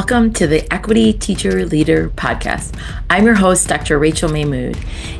Welcome to the Equity Teacher Leader Podcast. I'm your host, Dr. Rachael Mahmood.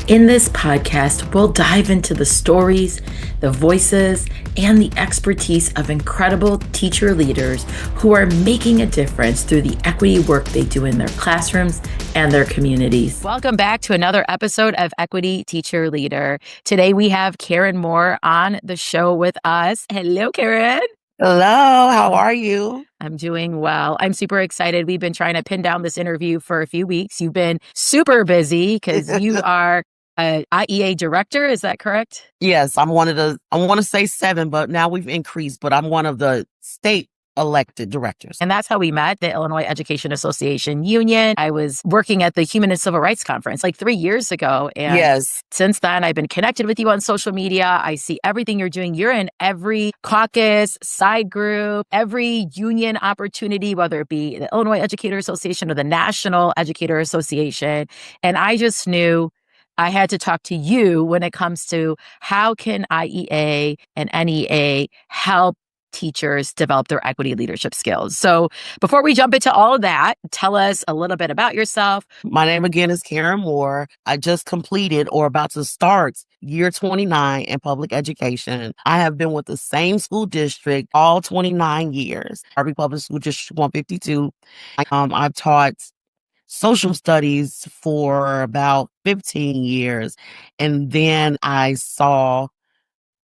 In this podcast, we'll dive into the stories, the voices, and the expertise of incredible teacher leaders who are making a difference through the equity work they do in their classrooms and their communities. Welcome back to another episode of Equity Teacher Leader. Today we have Karen Moore on the show with us. Hello, Karen. Hello, how are you? I'm doing well. I'm super excited. We've been trying to pin down this interview for a few weeks. You've been super busy because you are an IEA director. Is that correct? Yes, I'm one of the, I want to say 7, but now we've increased, but I'm one of the state elected directors. And that's how we met, the Illinois Education Association Union. I was working at the Human and Civil Rights Conference like 3 years ago. And Yes. since then, I've been connected with you on social media. I see everything you're doing. You're in every caucus, side group, every union opportunity, whether it be the Illinois Educator Association or the National Educator Association. And I just knew I had to talk to you when it comes to how can IEA and NEA help teachers develop their equity leadership skills. So before we jump into all of that, tell us a little bit about yourself. My name again is Karen Moore. I just completed or about to start year 29 in public education. I have been with the same school district all 29 years, Harvey Public School District 152. I've taught social studies for about 15 years. And then I saw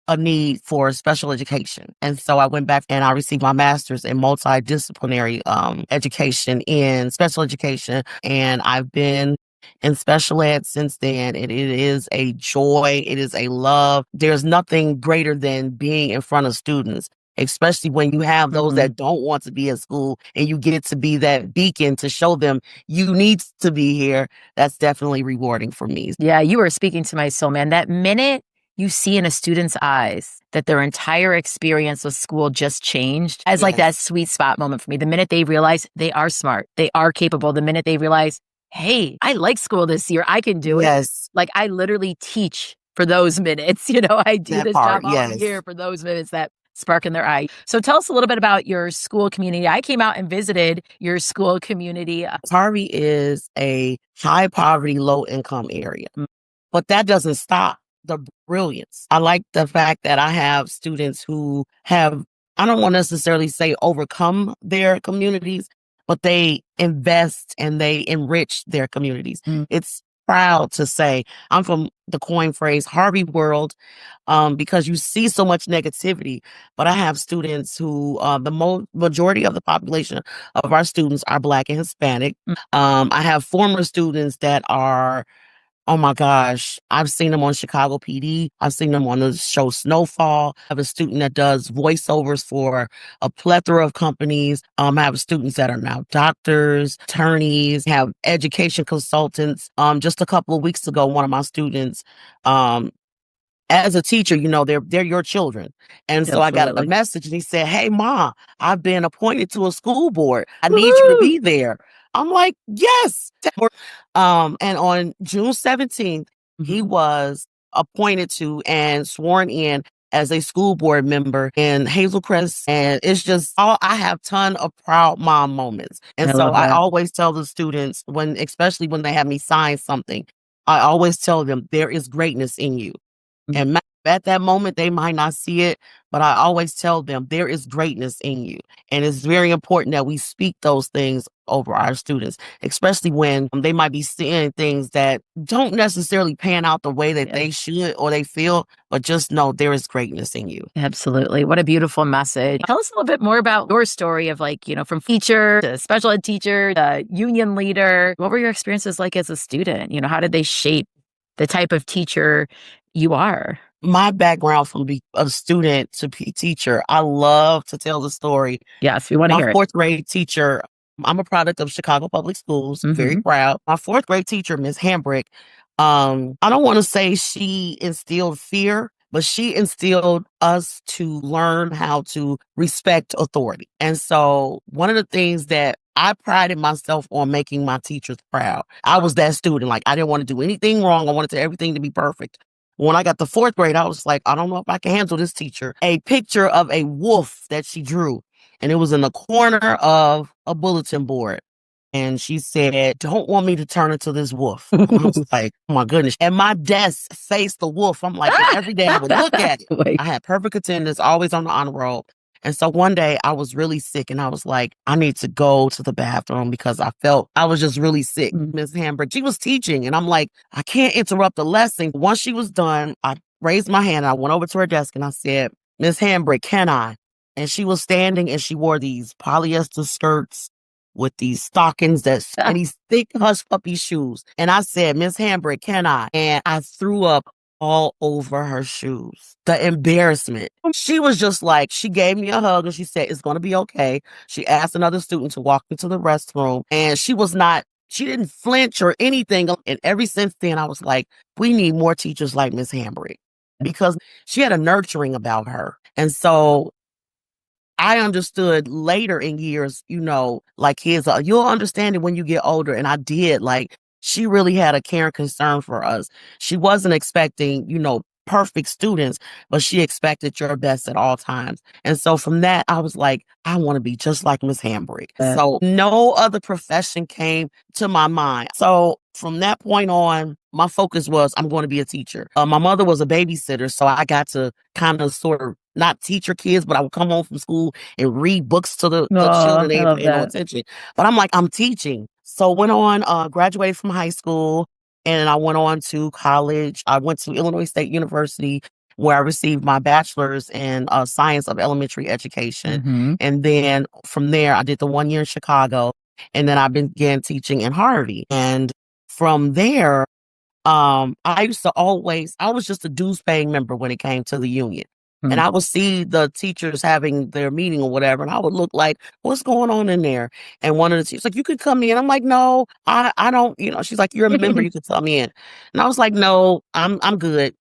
a need for special education. And so I went back and I received my master's in multidisciplinary education in special education. And I've been in special ed since then. And it is a joy. It is a love. There's nothing greater than being in front of students, especially when you have those that don't want to be in school and you get to be that beacon to show them you need to be here. That's definitely rewarding for me. Yeah, you were speaking to my soul, man. That minute you see in a student's eyes that their entire experience with school just changed as like that sweet spot moment for me. The minute they realize they are smart, they are capable, the minute they realize, hey, I like school this year, I can do it. Yes. Like I literally teach for those minutes. You know, I do That this part, job all year for those minutes, that spark in their eye. So tell us a little bit about your school community. I came out and visited your school community. Harvey is a high poverty, low income area, but that doesn't stop the brilliance. I like the fact that I have students who have, I don't want to necessarily say overcome their communities, but they invest and they enrich their communities. It's proud to say I'm from the coin phrase Harvey world, because you see so much negativity, but I have students who, the majority of the population of our students are Black and Hispanic. I have former students that are, oh my gosh, I've seen them on Chicago PD. I've seen them on the show Snowfall. I have a student that does voiceovers for a plethora of companies. I have students that are now doctors, attorneys, have education consultants. Just a couple of weeks ago, one of my students, as a teacher, you know, they're your children. And so I got a message and he said, hey, Ma, I've been appointed to a school board. I need you to be there. I'm like, yes. And on June 17th, he was appointed to and sworn in as a school board member in Hazel Crest. And it's just, I have ton of proud mom moments. And so I always tell the students especially when they have me sign something, I always tell them there is greatness in you. And at that moment, they might not see it, but I always tell them there is greatness in you. And it's very important that we speak those things over our students, especially when they might be seeing things that don't necessarily pan out the way that they should or they feel, but just know there is greatness in you. Absolutely. What a beautiful message. Tell us a little bit more about your story of like, you know, from teacher to special ed teacher to union leader. What were your experiences like as a student? You know, how did they shape the type of teacher you are? My background from a student to teacher, I love to tell the story. Yes, we want to hear My it. 4th grade teacher, I'm a product of Chicago Public Schools, very proud. My 4th grade teacher, Ms. Hambrick, I don't want to say she instilled fear, but she instilled us to learn how to respect authority. And so one of the things that I prided myself on making my teachers proud. I was that student. Like, I didn't want to do anything wrong. I wanted everything to be perfect. When I got to 4th grade, I was like, I don't know if I can handle this teacher. A picture of a wolf that she drew, and it was in the corner of a bulletin board. and she said, "Don't want me to turn into this wolf." And I was like, "Oh my goodness." And my desk faced the wolf. I'm like, and every day I would look at it. Like, I had perfect attendance, always on the honor roll. And so one day I was really sick and I was like, I need to go to the bathroom because I felt I was just really sick. Miss Hambrick, she was teaching and I'm like, I can't interrupt the lesson. Once she was done, I raised my hand. I went over to her desk and I said, "Miss Hambrick, can I?" And she was standing and she wore these polyester skirts with these stockings and these thick hush puppy shoes. And I said, "Miss Hambrick, can I?" And I threw up all over her shoes. The embarrassment. She was just like, she gave me a hug and she said, "It's going to be okay." She asked another student to walk into the restroom and she didn't flinch or anything. And ever since then, I was like, we need more teachers like Miss Hambrick because she had a nurturing about her. And so I understood later in years, like kids, you'll understand it when you get older. And I did. Like, she really had a care and concern for us. She wasn't expecting, perfect students, but she expected your best at all times. And so from that, I was like, I want to be just like Miss Hambrick. So no other profession came to my mind. So from that point on, my focus was I'm going to be a teacher. My mother was a babysitter, so I got to kind of sort of not teach her kids, but I would come home from school and read books to the children. They didn't pay no attention. But I'm like, I'm teaching. So went on, graduated from high school, and I went on to college. I went to Illinois State University where I received my bachelor's in science of elementary education. And then from there, I did the 1 year in Chicago, and then I began teaching in Harvey. And from there, I was just a dues paying member when it came to the union. And I would see the teachers having their meeting or whatever, and I would look like, what's going on in there? And one of the teachers like, you could come in. I'm like, no, I don't, she's like, you're a member, you could come in. And I was like, no, I'm good.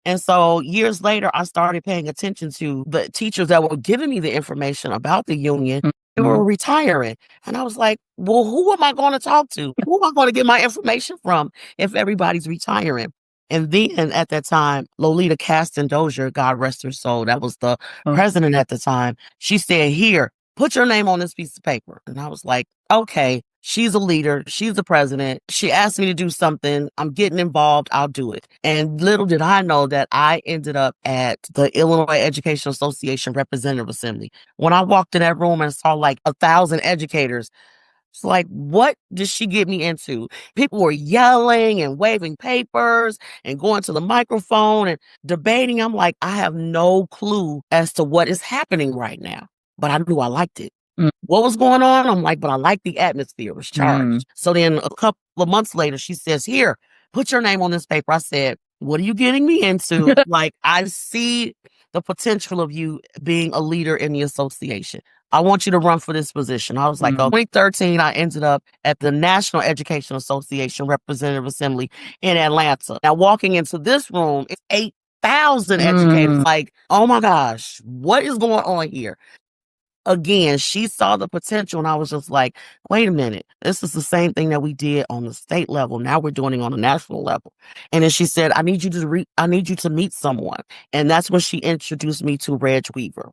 And so years later, I started paying attention to the teachers that were giving me the information about the union. They were retiring. And I was like, well, who am I going to talk to? Who am I going to get my information from if everybody's retiring? And then at that time, Lolita Caston Dozier, God rest her soul, that was the president at the time. She said, here, put your name on this piece of paper. And I was like, okay, she's a leader. She's the president. She asked me to do something. I'm getting involved. I'll do it. And little did I know that I ended up at the Illinois Education Association Representative Assembly. When I walked in that room and saw like 1,000 educators, it's like, what did she get me into? People were yelling and waving papers and going to the microphone and debating. I'm like, I have no clue as to what is happening right now, but I knew I liked it. What was going on? I'm like, but I like the atmosphere. It was charged. So then a couple of months later, she says, here, put your name on this paper. I said, what are you getting me into? Like, I see the potential of you being a leader in the association. I want you to run for this position. I was like, 2013, I ended up at the National Education Association Representative Assembly in Atlanta. Now, walking into this room, it's 8,000 educators. Like, oh my gosh, what is going on here? Again, she saw the potential, and I was just like, wait a minute, this is the same thing that we did on the state level. Now we're doing it on a national level. And then she said, I need you to meet someone. And that's when she introduced me to Reg Weaver.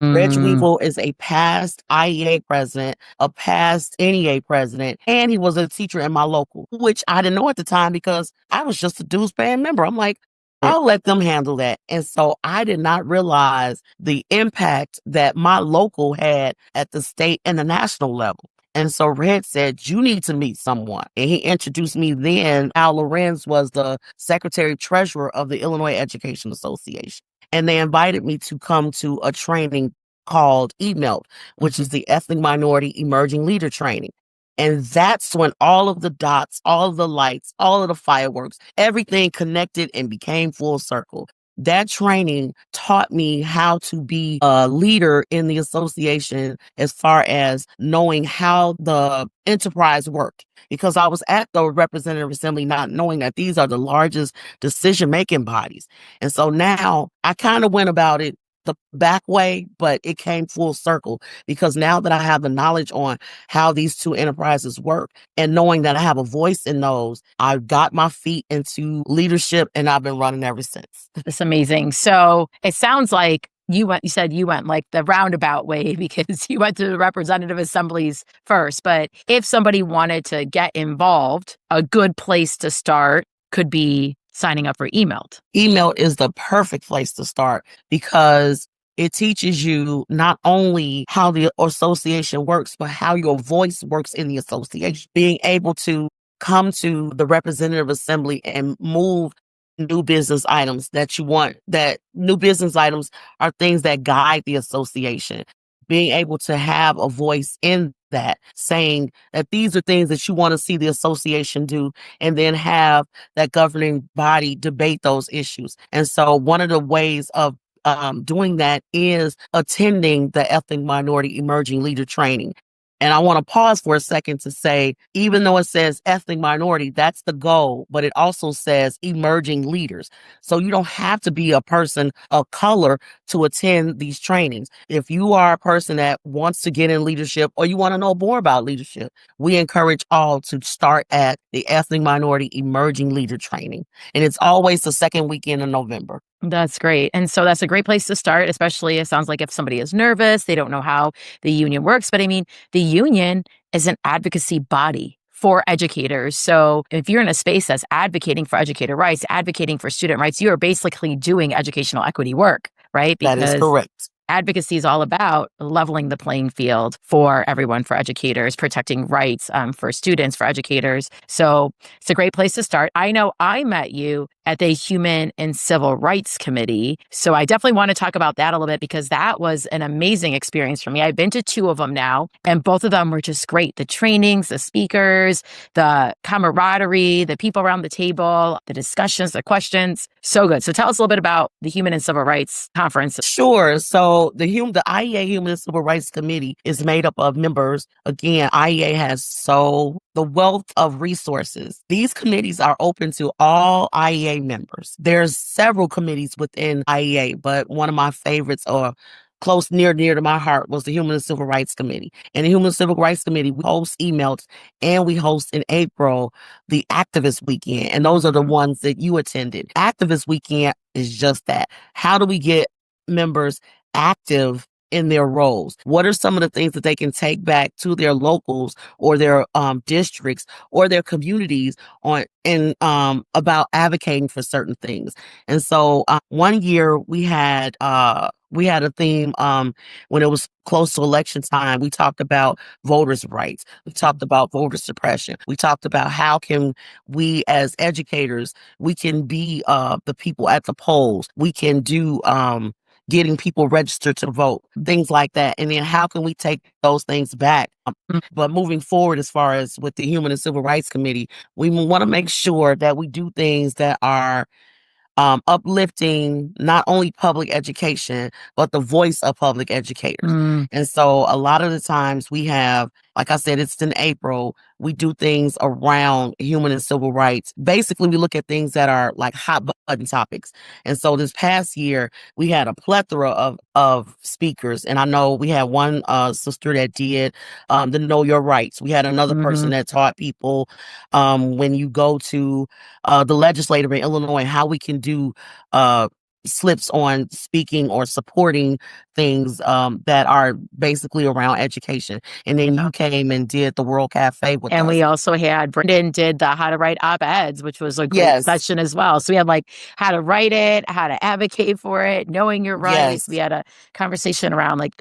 Reg Weaver is a past IEA president, a past NEA president, and he was a teacher in my local, which I didn't know at the time because I was just a dues paying member. I'm like, I'll let them handle that. And so I did not realize the impact that my local had at the state and the national level. And so Red said, you need to meet someone. And he introduced me then. Al Lorenz was the secretary treasurer of the Illinois Education Association. And they invited me to come to a training called EMELT, which is the Ethnic Minority Emerging Leader Training. And that's when all of the dots, all of the lights, all of the fireworks, everything connected and became full circle. That training taught me how to be a leader in the association as far as knowing how the enterprise worked. Because I was at the Representative Assembly not knowing that these are the largest decision-making bodies. And so now I kind of went about it the back way, but it came full circle because now that I have the knowledge on how these two enterprises work and knowing that I have a voice in those, I've got my feet into leadership and I've been running ever since. That's amazing. So it sounds like you said you went like the roundabout way because you went to the representative assemblies first. But if somebody wanted to get involved, a good place to start could be signing up for emailed. Email is the perfect place to start because it teaches you not only how the association works, but how your voice works in the association. Being able to come to the representative assembly and move new business items that you want, that new business items are things that guide the association. Being able to have a voice in that, saying that these are things that you want to see the association do, and then have that governing body debate those issues. And so one of the ways of doing that is attending the ethnic minority emerging leader training. And I want to pause for a second to say, even though it says ethnic minority, that's the goal, but it also says emerging leaders. So you don't have to be a person of color to attend these trainings. If you are a person that wants to get in leadership or you want to know more about leadership, we encourage all to start at the ethnic minority emerging leader training. And it's always the second weekend in November. That's great. And so that's a great place to start, especially it sounds like if somebody is nervous, they don't know how the union works. But I mean, the union is an advocacy body for educators. So if you're in a space that's advocating for educator rights, advocating for student rights, you are basically doing educational equity work, right? That is Because correct. advocacy is all about leveling the playing field for everyone, for educators, protecting rights for students, for educators. So it's a great place to start. I know I met you at the Human and Civil Rights Committee. So I definitely want to talk about that a little bit because that was an amazing experience for me. I've been to two of them now, and both of them were just great. The trainings, the speakers, the camaraderie, the people around the table, the discussions, the questions. So good. So tell us a little bit about the Human and Civil Rights Conference. Sure. So the IEA Human and Civil Rights Committee is made up of members. Again, IEA has the wealth of resources. These committees are open to all IEA members. There's several committees within IEA, but one of my favorites or close near to my heart was the Human and Civil Rights Committee. And the Human and Civil Rights Committee, we host emails and we host in April the Activist Weekend. And those are the ones that you attended. Activist Weekend is just that. How do we get members active in their roles? What are some of the things that they can take back to their locals or their districts or their communities on and about advocating for certain things? And so one year we had a theme when it was close to election time. We talked about voters' rights. We talked about voter suppression. We talked about how can we as educators, we can be the people at the polls. We can do getting people registered to vote, things like that. And then how can we take those things back? But moving forward, as far as with the Human and Civil Rights Committee, we want to make sure that we do things that are uplifting not only public education, but the voice of public educators. And so a lot of the times we have, like I said, it's in April, we do things around human and civil rights. Basically, we look at things that are like hot button topics. And so this past year, we had a plethora of speakers. And I know we had one sister that did the Know Your Rights. We had another person that taught people when you go to the legislature in Illinois, how we can do slips on speaking or supporting things that are basically around education. And then you came and did the World Cafe with And us. we also had Brendan did the how to write op-eds, which was a great session as well. So we had like how to write it, how to advocate for it, knowing your rights. We had a conversation around like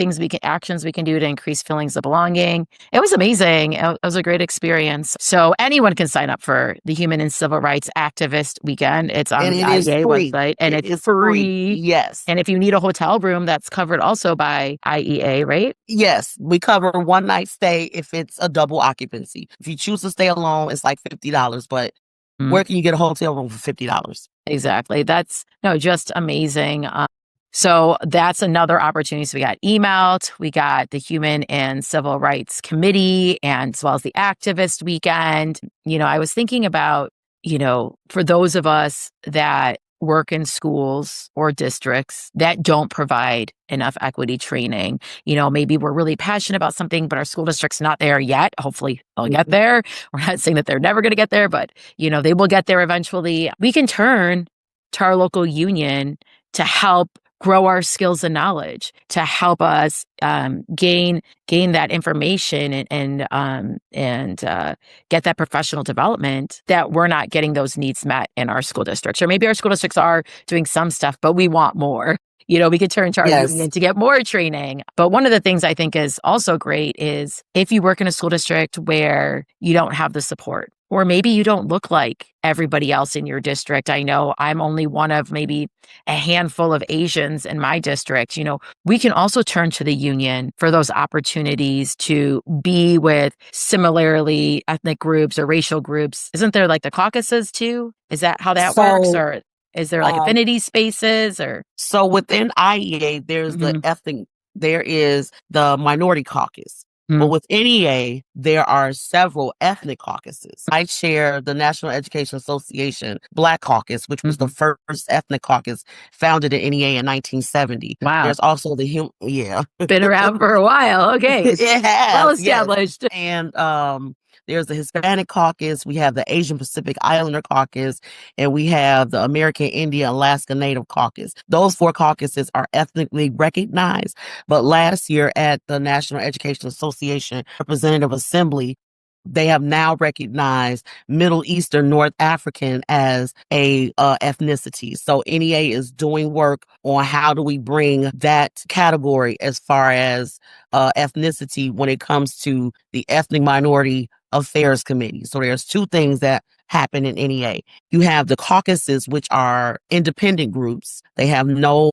actions we can do to increase feelings of belonging. It was amazing. It was a great experience. So anyone can sign up for the Human and Civil Rights Activist Weekend. It's on And the it is IEA free. website and It it's is free. Yes. And if you need a hotel room, that's covered also by IEA, right? Yes, we cover one night stay if it's a double occupancy. If you choose to stay alone, it's like $50, but where can you get a hotel room for $50? Exactly. That's just amazing. So that's another opportunity. So we got emailed, we got the Human and Civil Rights Committee, and as well as the Activist Weekend. I was thinking about, for those of us that work in schools or districts that don't provide enough equity training. Maybe we're really passionate about something, but our school district's not there yet. Hopefully they'll get there. We're not saying that they're never going to get there, but they will get there eventually. We can turn to our local union to help grow our skills and knowledge to help us gain that information and get that professional development, that we're not getting those needs met in our school districts. Or maybe our school districts are doing some stuff, but we want more. We could turn to our union to get more training. But one of the things I think is also great is if you work in a school district where you don't have the support, or maybe you don't look like everybody else in your district. I know I'm only one of maybe a handful of Asians in my district. We can also turn to the union for those opportunities to be with similarly ethnic groups or racial groups. Isn't there like the caucuses too? Is that how that works? Or is there like affinity spaces or? So within IEA, there's there is the minority caucus. But with NEA, there are several ethnic caucuses. I chair the National Education Association Black Caucus, which was the first ethnic caucus founded in NEA in 1970. Wow. There's also been around for a while. Okay. It has. Well established. Yes. And there's the Hispanic Caucus, we have the Asian Pacific Islander Caucus, and we have the American Indian Alaska Native Caucus. Those 4 caucuses are ethnically recognized. But last year at the National Education Association Representative Assembly, they have now recognized Middle Eastern North African as a ethnicity. So NEA is doing work on how do we bring that category as far as ethnicity when it comes to the Ethnic Minority Affairs Committee. So there's 2 things that happen in NEA. You have the caucuses, which are independent groups. They have no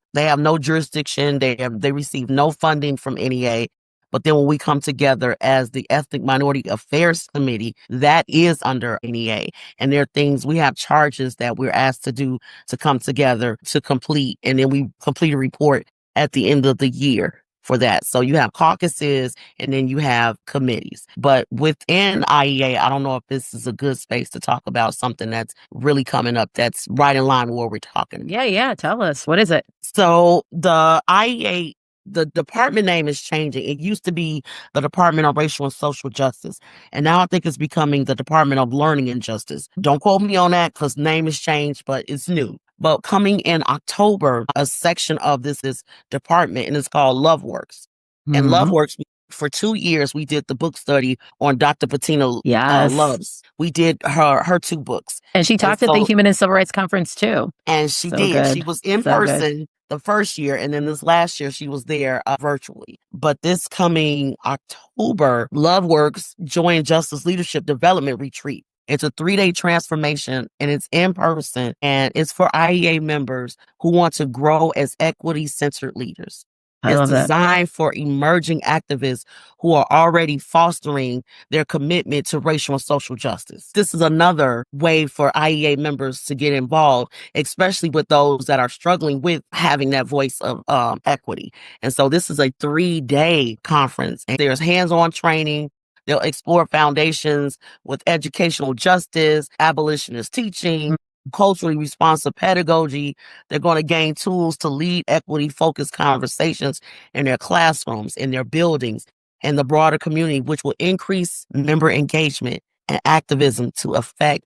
jurisdiction. They receive no funding from NEA. But then when we come together as the Ethnic Minority Affairs Committee, that is under NEA. And there are things, we have charges that we're asked to do to come together to complete. And then we complete a report at the end of the year for that. So you have caucuses and then you have committees. But within IEA, I don't know if this is a good space to talk about something that's really coming up that's right in line with what we're talking about. Yeah. Tell us. What is it? So the IEA, the department name is changing. It used to be the Department of Racial and Social Justice. And now I think it's becoming the Department of Learning and Justice. Don't quote me on that because name has changed, but it's new. But coming in October, a section of this department, and it's called LoveWorks. And LoveWorks, for 2 years, we did the book study on Dr. Patina Loves. We did her 2 books. And she talked at the Human and Civil Rights Conference too. And she did. Good. She was in person the first year, and then this last year she was there virtually. But this coming October, LoveWorks joined Justice Leadership Development Retreat. It's a 3-day transformation, and it's in person, and it's for IEA members who want to grow as equity-centered leaders. It's designed for emerging activists who are already fostering their commitment to racial and social justice. This is another way for IEA members to get involved, especially with those that are struggling with having that voice of equity. And so this is a 3-day conference, and there's hands-on training. They'll explore foundations with educational justice, abolitionist teaching, culturally responsive pedagogy. They're going to gain tools to lead equity-focused conversations in their classrooms, in their buildings, and the broader community, which will increase member engagement and activism to affect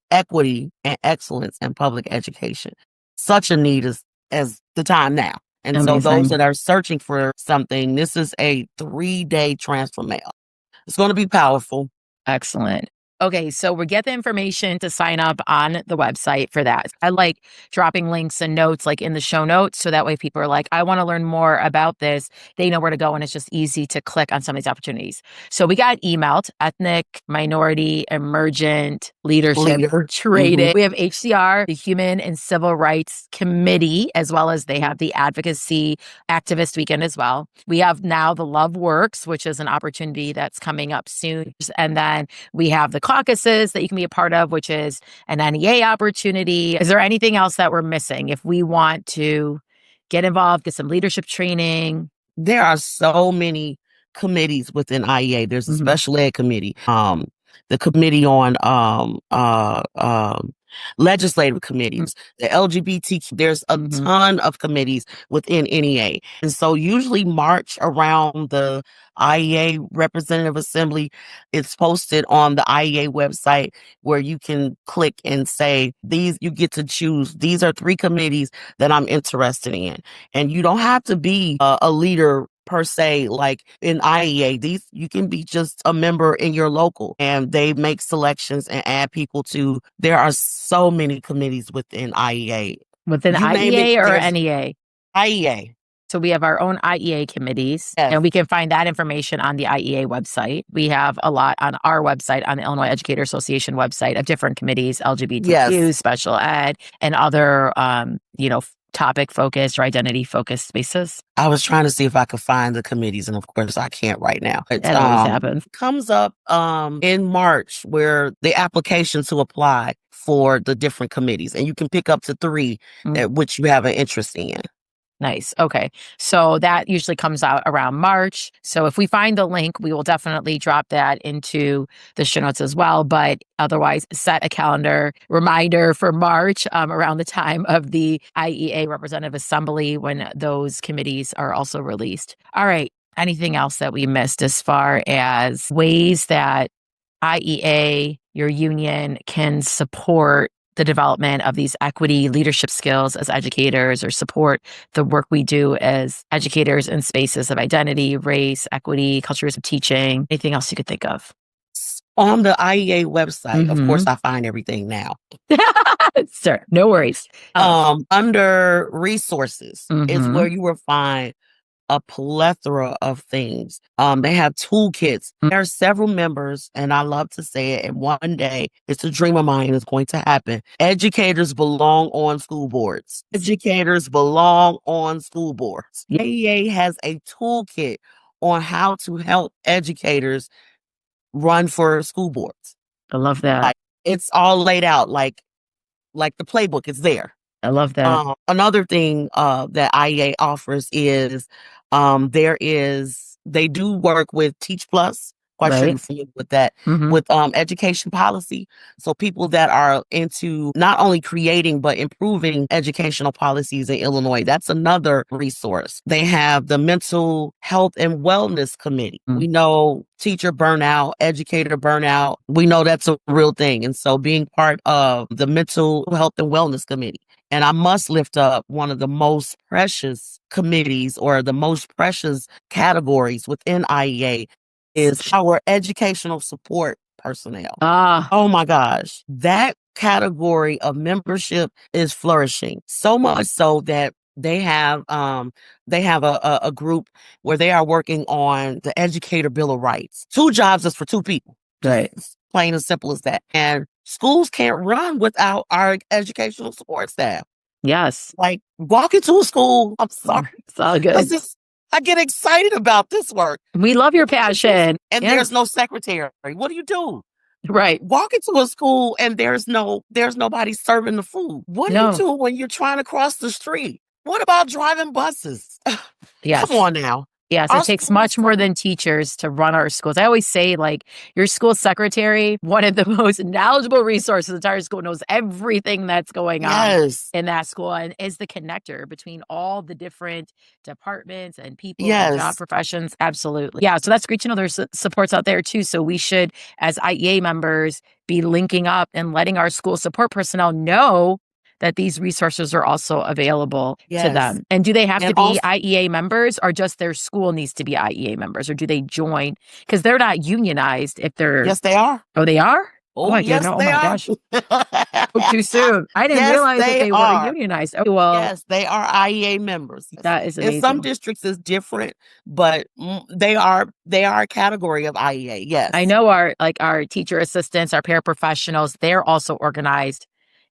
equity and excellence in public education. Such a need as the time now. And so those that are searching for something, this is a 3-day transformation. It's going to be powerful. Excellent. Okay, so we get the information to sign up on the website for that. I like dropping links and notes like in the show notes, so that way people are like, I want to learn more about this. They know where to go, and it's just easy to click on some of these opportunities. So we got emailed Ethnic Minority Emergent Leadership Training. We have HCR, the Human and Civil Rights Committee, as well as they have the Advocacy Activist Weekend as well. We have now the LoveWorks, which is an opportunity that's coming up soon. And then we have the Caucuses that you can be a part of, which is an NEA opportunity. Is there anything else that we're missing if we want to get involved, get some leadership training? There are so many committees within IEA. There's a special ed committee, the committee on legislative committees, the LGBTQ. There's a ton of committees within NEA. And so usually March around the IEA Representative Assembly, it's posted on the IEA website where you can click and say, you get to choose. These are 3 committees that I'm interested in. And you don't have to be a leader per se, like in IEA. You can be just a member in your local, and they make selections and add people to. There are so many committees within IEA. Within You name it, IEA or there's NEA? IEA. So we have our own IEA committees, Yes. and we can find that information on the IEA website. We have a lot on our website, on the Illinois Educator Association website, of different committees, LGBTQ, Yes. special ed, and other, topic focused or identity focused spaces. I was trying to see if I could find the committees, and of course I can't right now. That always happens. It comes up in March where the application to apply for the different committees, and you can pick up to 3 that which you have an interest in. Nice. Okay. So that usually comes out around March. So if we find the link, we will definitely drop that into the show notes as well. But otherwise, set a calendar reminder for March around the time of the IEA Representative Assembly when those committees are also released. All right. Anything else that we missed as far as ways that IEA, your union, can support the development of these equity leadership skills as educators, or support the work we do as educators in spaces of identity, race, equity, cultures of teaching? Anything else you could think of? On the IEA website, of course, I find everything now. Sure, no worries. Under resources is where you will find a plethora of things. They have toolkits. There are several members, and I love to say it, and one day, it's a dream of mine, it's going to happen. Educators belong on school boards. Educators belong on school boards. AEA has a toolkit on how to help educators run for school boards. I love that. Like, it's all laid out, like the playbook is there. I love that. Another thing that IEA offers is they do work with Teach Plus. Quite sure you're familiar with that, with education policy. So people that are into not only creating but improving educational policies in Illinois, that's another resource. They have the Mental Health and Wellness Committee. We know teacher burnout, educator burnout. We know that's a real thing. And so being part of the Mental Health and Wellness Committee. And I must lift up one of the most precious committees, or the most precious categories within IEA, is our educational support personnel. Oh my gosh. That category of membership is flourishing. So much so that they have a group where they are working on the Educator Bill of Rights. 2 jobs is for 2 people. Right. Plain and simple as that. And schools can't run without our educational support staff. Yes. Like, walk into a school, I'm sorry. It's all good. I get excited about this work. We love your passion. And there's no secretary. What do you do? Right. Walk into a school and there's nobody serving the food. What do you do when you're trying to cross the street? What about driving buses? Yes. Come on now. Yes, it takes much more than teachers to run our schools. I always say, like, your school secretary, one of the most knowledgeable resources, the entire school knows everything that's going on in that school, and is the connector between all the different departments and people and job professions. Absolutely. Yeah, so that's great to know there's supports out there too. So we should, as IEA members, be linking up and letting our school support personnel know that these resources are also available to them. And do they have to be IEA members, or just their school needs to be IEA members, or do they join? Because they're not unionized if they're... Yes, they are. Oh, they are? Oh, yes, they oh my gosh. Too soon. I didn't realize that they were unionized. Oh, well. Yes, they are IEA members. That is amazing. In some districts it's different, but they are a category of IEA. Yes. I know our teacher assistants, our paraprofessionals, they're also organized,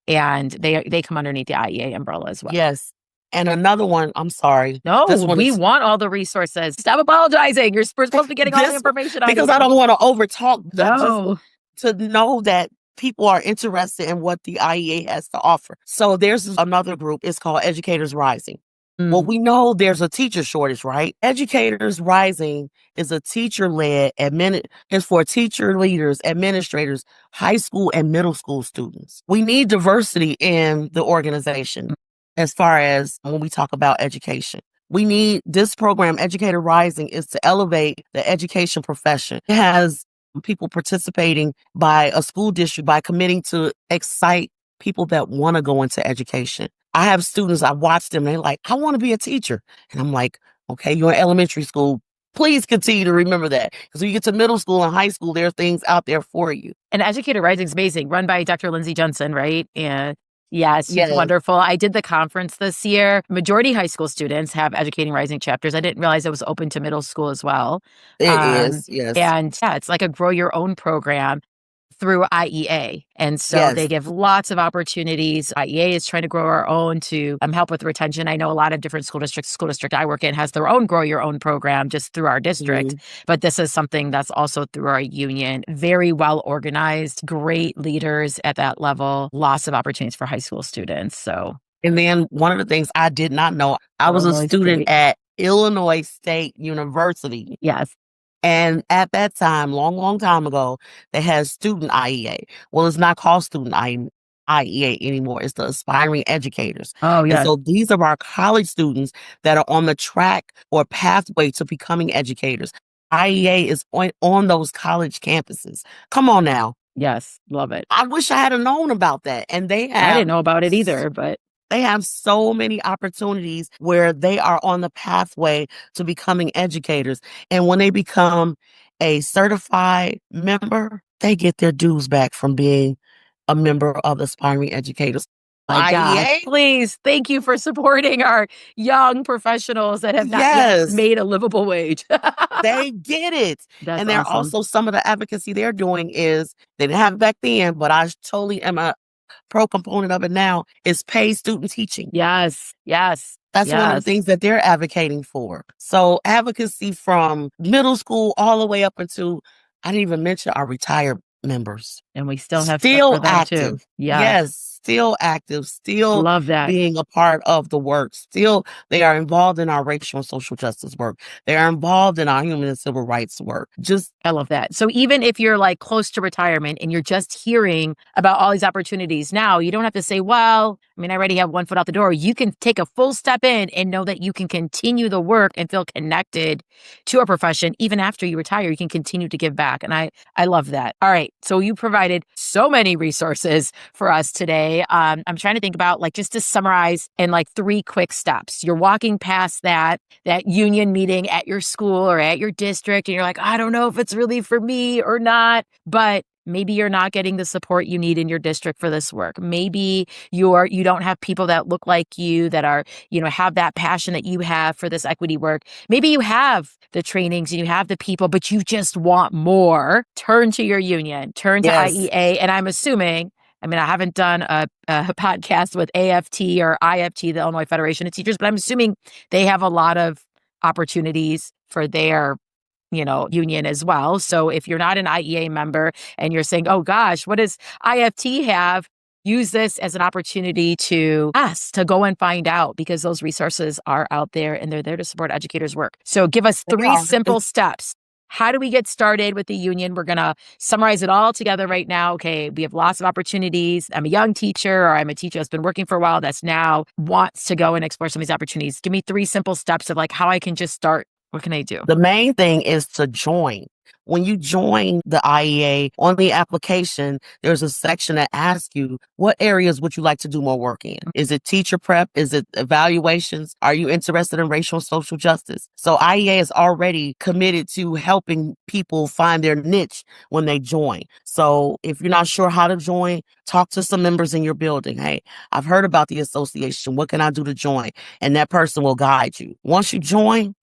and they come underneath the IEA umbrella as well. Yes. And another one, I'm sorry. No, we want all the resources. Stop apologizing. You're supposed to be getting all the information. Because I don't want to overtalk. No. Just to know that people are interested in what the IEA has to offer. So there's another group. It's called Educators Rising. Well, we know there's a teacher shortage, right? Educators Rising is a teacher-led is for teacher leaders, administrators, high school and middle school students. We need diversity in the organization as far as when we talk about education. We need this program, Educator Rising, is to elevate the education profession. It has people participating by a school district by committing to excite people that want to go into education. I have students, I watch them, they're like, I want to be a teacher. And I'm like, okay, you're in elementary school. Please continue to remember that. Because when you get to middle school and high school, there are things out there for you. And Educator Rising is amazing, run by Dr. Lindsay Johnson, right? And yes, she's Yes, wonderful. I did the conference this year. Majority high school students have Educating Rising chapters. I didn't realize it was open to middle school as well. it is. Yes. And yeah, it's like a grow your own program through IEA. And so they Yes. give lots of opportunities. IEA is trying to grow our own to help with retention. I know a lot of different school districts, school district I work in has their own grow your own program just through our district. But this is something that's also through our union. Very well organized, great leaders at that level, lots of opportunities for high school students. So, And then one of the things I did not know, I was a Illinois student State. at Illinois State University. Yes. And at that time, long, long time ago, they had student IEA. Well, it's not called student IEA anymore. It's the aspiring educators. Oh, And yes. so these are our college students that are on the track or pathway to becoming educators. IEA is on those college campuses. Come on now. Yes. Love it. I wish I had known about that. And I didn't know about it either, but they have so many opportunities where they are on the pathway to becoming educators. And when they become a certified member, they get their dues back from being a member of the aspiring educators. my gosh, IEA? please, thank you for supporting our young professionals that have not yet Yes, made a livable wage. they get it. That's And they're awesome. also some of the advocacy they're doing is they didn't have it back then, but I totally am a pro component of it now is paid student teaching. Yes, yes, That's one of the yes. things that they're advocating for. So advocacy from middle school all the way up into, I didn't even mention our retired members. And we still have stuff Still for them too. active. Yes, still active, still Love that. being a part of the work. Still, they are involved in our racial and social justice work. They are involved in our human and civil rights work. I love that. So even if you're like close to retirement and you're just hearing about all these opportunities now, you don't have to say, well, I mean, I already have one foot out the door. You can take a full step in and know that you can continue the work and feel connected to a profession. Even after you retire, you can continue to give back. And I love that. All right. So you provided so many resources for us today. I'm trying to think about like just to summarize in like 3 quick steps. You're walking past that union meeting at your school or at your district and you're like, I don't know if it's really for me or not, but maybe you're not getting the support you need in your district for this work. Maybe you don't have people that look like you that are, have that passion that you have for this equity work. Maybe you have the trainings and you have the people, but you just want more. Turn to your union, turn to Yes. IEA. And I'm assuming, I mean, I haven't done a podcast with AFT or IFT, the Illinois Federation of Teachers, but I'm assuming they have a lot of opportunities for their union as well. So if you're not an IEA member and you're saying, oh gosh, what does IFT have? Use this as an opportunity to ask, to go and find out because those resources are out there and they're there to support educators' work. So give us 3 simple steps. How do we get started with the union? We're going to summarize it all together right now. Okay, we have lots of opportunities. I'm a young teacher or I'm a teacher that's been working for a while that's now wants to go and explore some of these opportunities. Give me 3 simple steps of like how I can just start. What can I do? The main thing is to join. When you join the IEA on the application, there's a section that asks you, what areas would you like to do more work in? Is it teacher prep? Is it evaluations? Are you interested in racial and social justice? So IEA is already committed to helping people find their niche when they join. So if you're not sure how to join, talk to some members in your building. Hey, I've heard about the association. What can I do to join? And that person will guide you. Once you join,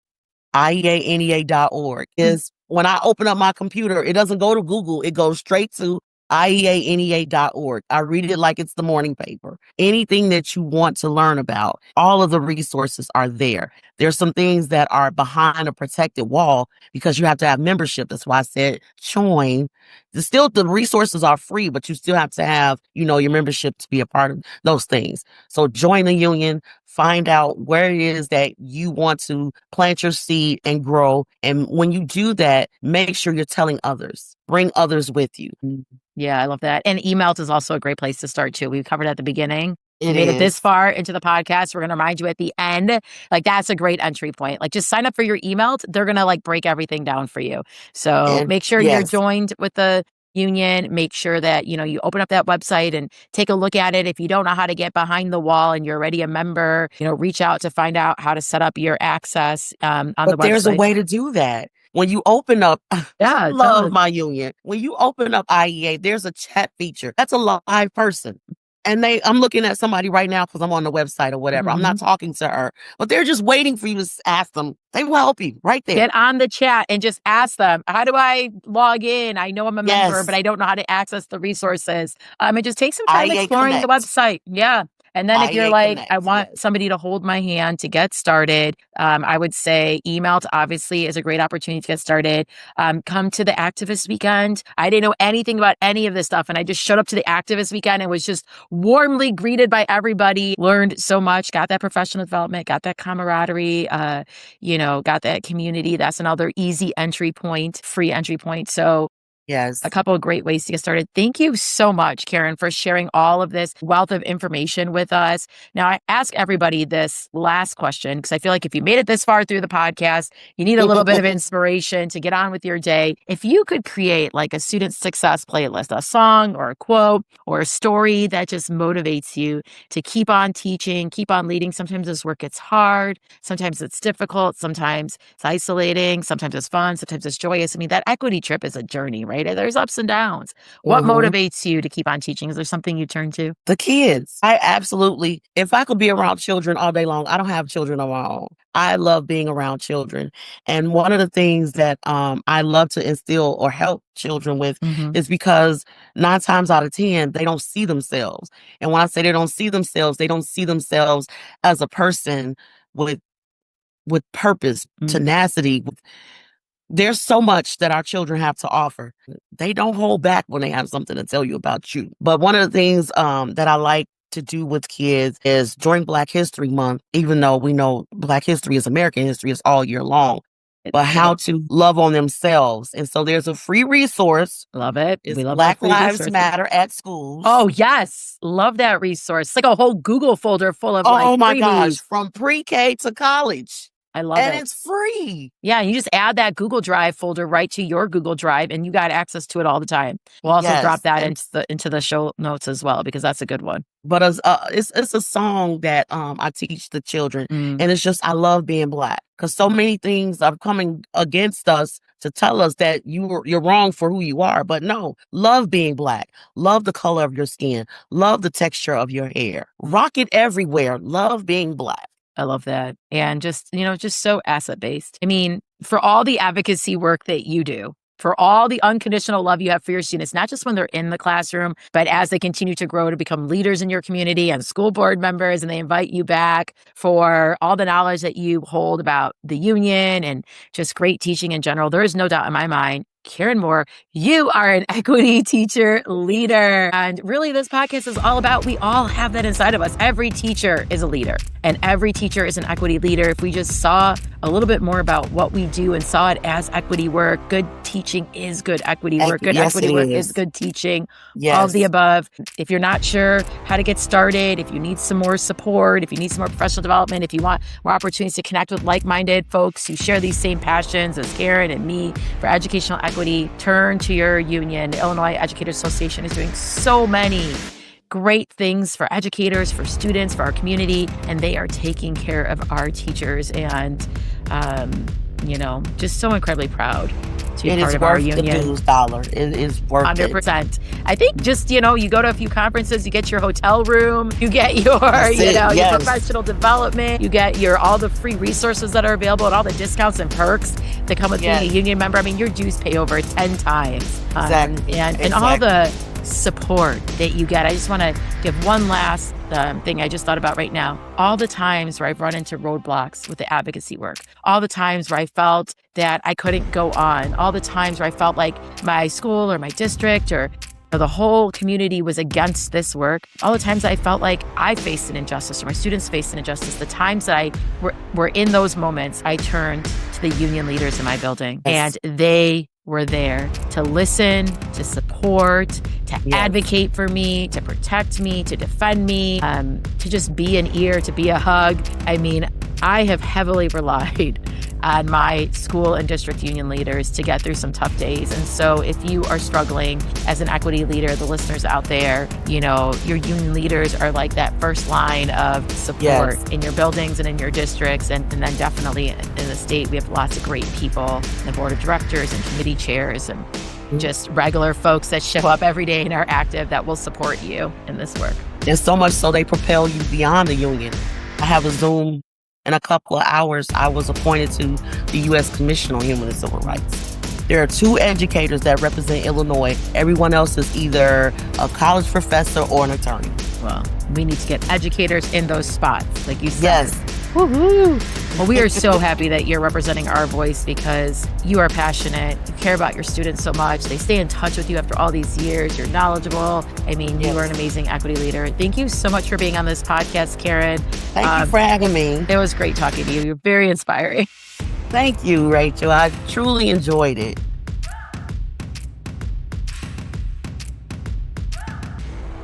IEANEA.org is when I open up my computer, it doesn't go to Google. It goes straight to IEANEA.org. I read it like it's the morning paper. Anything that you want to learn about, all of the resources are there. There's some things that are behind a protected wall because you have to have membership. That's why I said join. The resources are free, but you still have to have, your membership to be a part of those things. So join the union, find out where it is that you want to plant your seed and grow. And when you do that, make sure you're telling others. Bring others with you. Yeah, I love that. And emails is also a great place to start too. We covered at the beginning. You It made it this is. far into the podcast. We're going to remind you at the end. Like, that's a great entry point. Like, just sign up for your emails. They're going to like break everything down for you. So And make sure you're yes, joined with the union. Make sure that, you open up that website and take a look at it. If you don't know how to get behind the wall and you're already a member, reach out to find out how to set up your access on the but there's a website. way to do that. When you open up, I Yeah, tell love us. my union. When you open up IEA, there's a chat feature. That's a live person. And I'm looking at somebody right now because I'm on the website or whatever. I'm not talking to her, but they're just waiting for you to ask them. They will help you right there. Get on the chat and just ask them, how do I log in? I know I'm a member, Yes. but I don't know how to access the resources. And just take some time IEA exploring the Connect. website. Yeah. And then if you're IEA like, I Connect. want Yes. somebody to hold my hand to get started, I would say email obviously is a great opportunity to get started. Come to the activist weekend. I didn't know anything about any of this stuff. And I just showed up to the activist weekend and was just warmly greeted by everybody, learned so much, got that professional development, got that camaraderie, got that community. That's another easy entry point, free entry point. So Yes. a couple of great ways to get started. Thank you so much, Karen, for sharing all of this wealth of information with us. Now, I ask everybody this last question because I feel like if you made it this far through the podcast, you need a little bit of inspiration to get on with your day. If you could create like a student success playlist, a song or a quote or a story that just motivates you to keep on teaching, keep on leading. Sometimes this work gets hard. Sometimes it's difficult. Sometimes it's isolating. Sometimes it's fun. Sometimes it's joyous. I mean, that equity trip is a journey, right? There's ups and downs. What motivates you to keep on teaching? Is there something you turn to? The kids. If I could be around children all day long, I don't have children of my own. I love being around children. And one of the things that I love to instill or help children with is because 9 times out of 10, they don't see themselves. And when I say they don't see themselves as a person with purpose, tenacity. There's so much that our children have to offer. They don't hold back when they have something to tell you about you. But one of the things that I like to do with kids is during Black History Month, even though we know Black history is American history, is all year long, but how to love on themselves. And so there's a free resource. Love it. It's We love Black free Lives resources. Matter at schools. Oh, yes. Love that resource. It's like a whole Google folder full of Oh my gosh, freebies. from pre-K to college. I love And it. it's free. Yeah, you just add that Google Drive folder right to your Google Drive, and you got access to it all the time. We'll also drop that into the show notes as well because that's a good one. But it's a song that I teach the children, and it's just I love being Black because so many things are coming against us to tell us that you're wrong for who you are. But no, love being Black, love the color of your skin, love the texture of your hair, rock it everywhere. Love being Black. I love that. And just so asset based. I mean, for all the advocacy work that you do, for all the unconditional love you have for your students, not just when they're in the classroom, but as they continue to grow to become leaders in your community and school board members, and they invite you back for all the knowledge that you hold about the union and just great teaching in general. There is no doubt in my mind, Karen Moore, you are an equity teacher leader. And really, this podcast is all about, we all have that inside of us. Every teacher is a leader and every teacher is an equity leader. If we just saw a little bit more about what we do and saw it as equity work, good teaching is good equity work. Good equity work is good teaching. All of the above. If you're not sure how to get started, if you need some more support, if you need some more professional development, if you want more opportunities to connect with like-minded folks who share these same passions as Karen and me for educational equity, turn to your union. The Illinois Educators Association is doing so many great things for educators, for students, for our community, and they are taking care of our teachers. And, just so incredibly proud to be part of our union. It is worth the dollar. It is worth 100%. I think just, you go to a few conferences, you get your hotel room, you get your, your professional development, you get all the free resources that are available and all the discounts and perks that come with being a union member. I mean, your dues pay over 10 times. Exactly. And all the support that you get. I just want to give one last thing I just thought about right now. All the times where I've run into roadblocks with the advocacy work, all the times where I felt that I couldn't go on, all the times where I felt like my school or my district or the whole community was against this work, all the times I felt like I faced an injustice or my students faced an injustice, the times that I were in those moments, I turned to the union leaders in my building, and they were there to listen, to support, to advocate for me, to protect me, to defend me, to just be an ear, to be a hug. I mean, I have heavily relied on my school and district union leaders to get through some tough days. And so if you are struggling as an equity leader, the listeners out there, you know, your union leaders are like that first line of support in your buildings and in your districts. And then definitely in the state, we have lots of great people, the board of directors and committee chairs and just regular folks that show up every day and are active that will support you in this work. And so much so they propel you beyond the union. I have a Zoom. In a couple of hours, I was appointed to the U.S. Commission on Human and Civil Rights. There are 2 educators that represent Illinois. Everyone else is either a college professor or an attorney. Well, we need to get educators in those spots, like you said. Yes. Woo-hoo. Well, we are so happy that you're representing our voice because you are passionate. You care about your students so much. They stay in touch with you after all these years. You're knowledgeable. I mean, you are an amazing equity leader. Thank you so much for being on this podcast, Karen. Thank you for having me. It was great talking to you. You're very inspiring. Thank you, Rachel. I truly enjoyed it.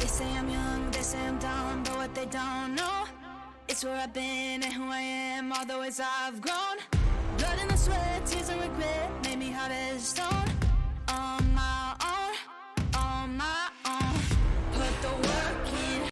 They say I'm young, they say I'm dumb, but what they don't know, it's where I've been and who I am, all the ways I've grown.